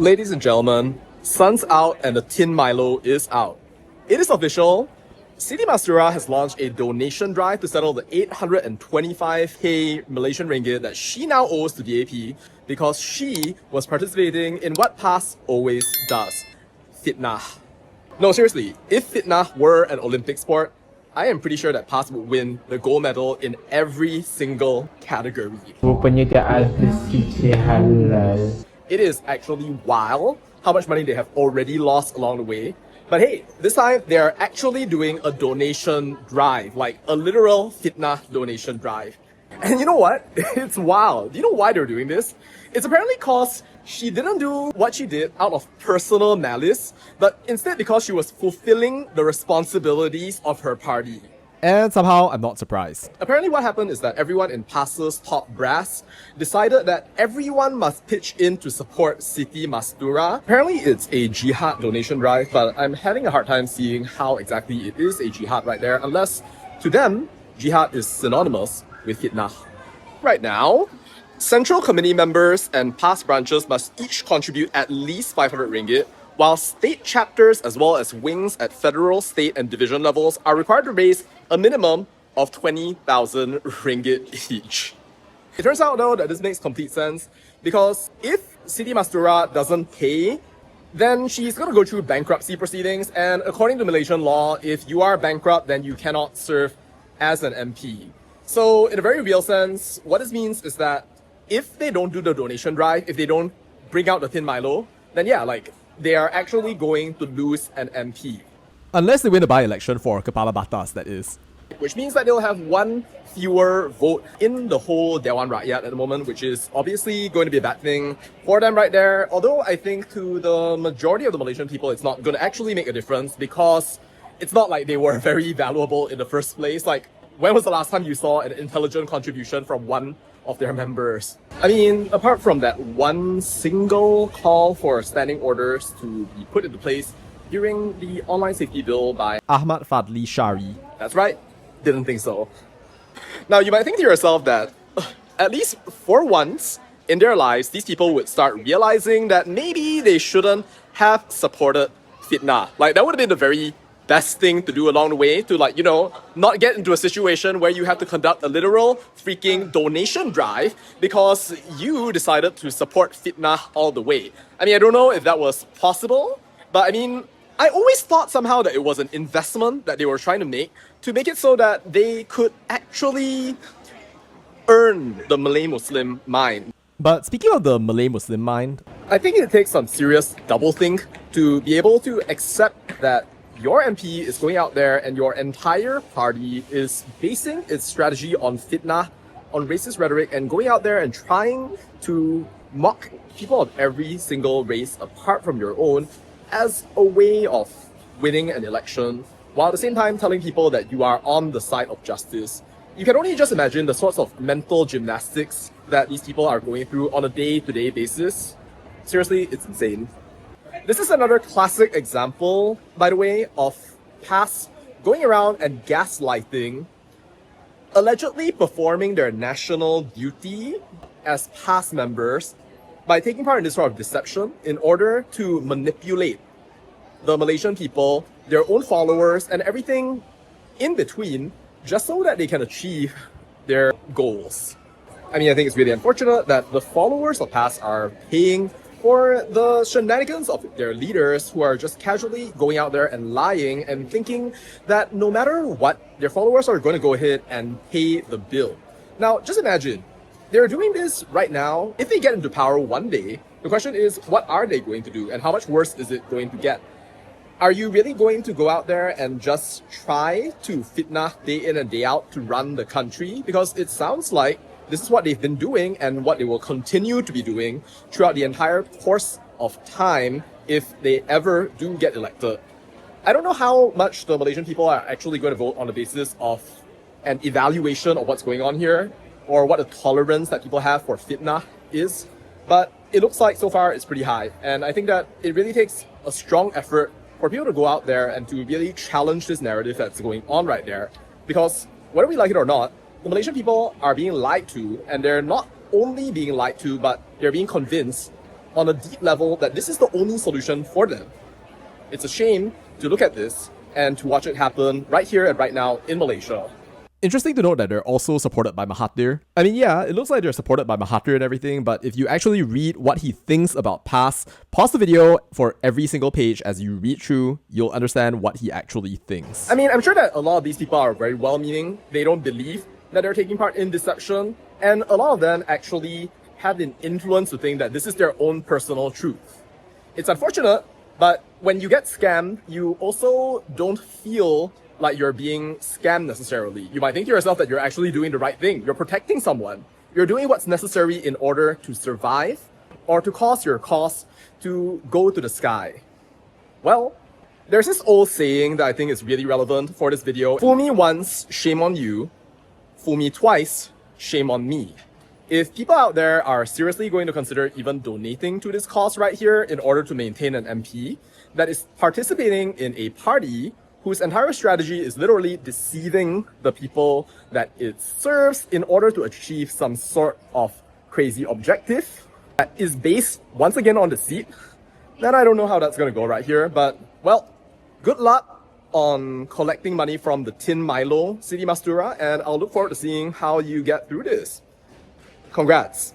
Ladies and gentlemen, sun's out and the tin Milo is out. It is official. Siti Mastura has launched a donation drive to settle the 825k Malaysian ringgit that she now owes to DAP because she was participating in what PAS always does, fitnah. No, seriously, if fitnah were an Olympic sport, I am pretty sure that PAS would win the gold medal in every single category. Rupanya dia ada Siti halal. It is actually wild how much money they have already lost along the way. But hey, this time they are actually doing a donation drive, like a literal fitnah donation drive. And you know what? It's wild. Do you know why they're doing this? It's apparently because she didn't do what she did out of personal malice, but instead because she was fulfilling the responsibilities of her party. And somehow, I'm not surprised. Apparently what happened is that everyone in PAS's top brass decided that everyone must pitch in to support Siti Mastura. Apparently it's a Jihad donation drive, but I'm having a hard time seeing how exactly it is a Jihad right there, unless to them, Jihad is synonymous with fitnah. Right now, Central Committee members and PAS branches must each contribute at least 500 ringgit, while state chapters as well as wings at federal, state and division levels are required to raise a minimum of 20,000 ringgit each. It turns out though that this makes complete sense because if Siti Mastura doesn't pay, then she's going to go through bankruptcy proceedings, and according to Malaysian law, if you are bankrupt then you cannot serve as an MP. So in a very real sense, what this means is that if they don't do the donation drive, if they don't bring out the thin Milo, then yeah, like they are actually going to lose an MP. Unless they win a by-election for Kepala Batas, that is. Which means that they'll have one fewer vote in the whole Dewan Rakyat at the moment, which is obviously going to be a bad thing for them right there. Although I think to the majority of the Malaysian people, it's not going to actually make a difference because it's not like they were very valuable in the first place. Like, when was the last time you saw an intelligent contribution from one of their members? I mean, apart from that one single call for standing orders to be put into place during the online safety bill by Ahmad Fadli Shari. That's right, didn't think so. Now you might think to yourself that at least for once in their lives, these people would start realizing that maybe they shouldn't have supported fitnah. Like that would have been the very best thing to do along the way to, like, you know, not get into a situation where you have to conduct a literal freaking donation drive because you decided to support fitnah all the way. I mean, I don't know if that was possible, but I mean, I always thought somehow that it was an investment that they were trying to make it so that they could actually earn the Malay Muslim mind. But speaking of the Malay Muslim mind, I think it takes some serious double think to be able to accept that your MP is going out there and your entire party is basing its strategy on fitnah, on racist rhetoric, and going out there and trying to mock people of every single race apart from your own as a way of winning an election, while at the same time telling people that you are on the side of justice. You can only just imagine the sorts of mental gymnastics that these people are going through on a day-to-day basis. Seriously, it's insane. This is another classic example, by the way, of PAS going around and gaslighting, allegedly performing their national duty as PAS members by taking part in this sort of deception in order to manipulate the Malaysian people, their own followers, and everything in between, just so that they can achieve their goals. I mean, I think it's really unfortunate that the followers of PAS are paying for the shenanigans of their leaders who are just casually going out there and lying and thinking that no matter what, their followers are going to go ahead and pay the bill. Now, just imagine, they're doing this right now. If they get into power one day, the question is, what are they going to do and how much worse is it going to get? Are you really going to go out there and just try to fitnah day in and day out to run the country? Because it sounds like this is what they've been doing and what they will continue to be doing throughout the entire course of time if they ever do get elected. I don't know how much the Malaysian people are actually going to vote on the basis of an evaluation of what's going on here or what the tolerance that people have for fitnah is, but it looks like so far it's pretty high. And I think that it really takes a strong effort for people to go out there and to really challenge this narrative that's going on right there. Because whether we like it or not, the Malaysian people are being lied to, and they're not only being lied to, but they're being convinced on a deep level that this is the only solution for them. It's a shame to look at this and to watch it happen right here and right now in Malaysia. Interesting to note that they're also supported by Mahathir. I mean, yeah, it looks like they're supported by Mahathir and everything, but if you actually read what he thinks about PAS, pause the video for every single page as you read through, you'll understand what he actually thinks. I mean, I'm sure that a lot of these people are very well-meaning. They don't believe that they're taking part in deception, and a lot of them actually have been influenced to think that this is their own personal truth. It's unfortunate, but when you get scammed, you also don't feel like you're being scammed necessarily. You might think to yourself that you're actually doing the right thing. You're protecting someone. You're doing what's necessary in order to survive or to cause your cause to go to the sky. Well, there's this old saying that I think is really relevant for this video. Fool me once, shame on you. Fool me twice, shame on me. If people out there are seriously going to consider even donating to this cause right here in order to maintain an MP that is participating in a party whose entire strategy is literally deceiving the people that it serves in order to achieve some sort of crazy objective that is based once again on deceit, then I don't know how that's going to go right here. But, well, good luck on collecting money from the tin Milo, Siti Mastura, and I'll look forward to seeing how you get through this. Congrats.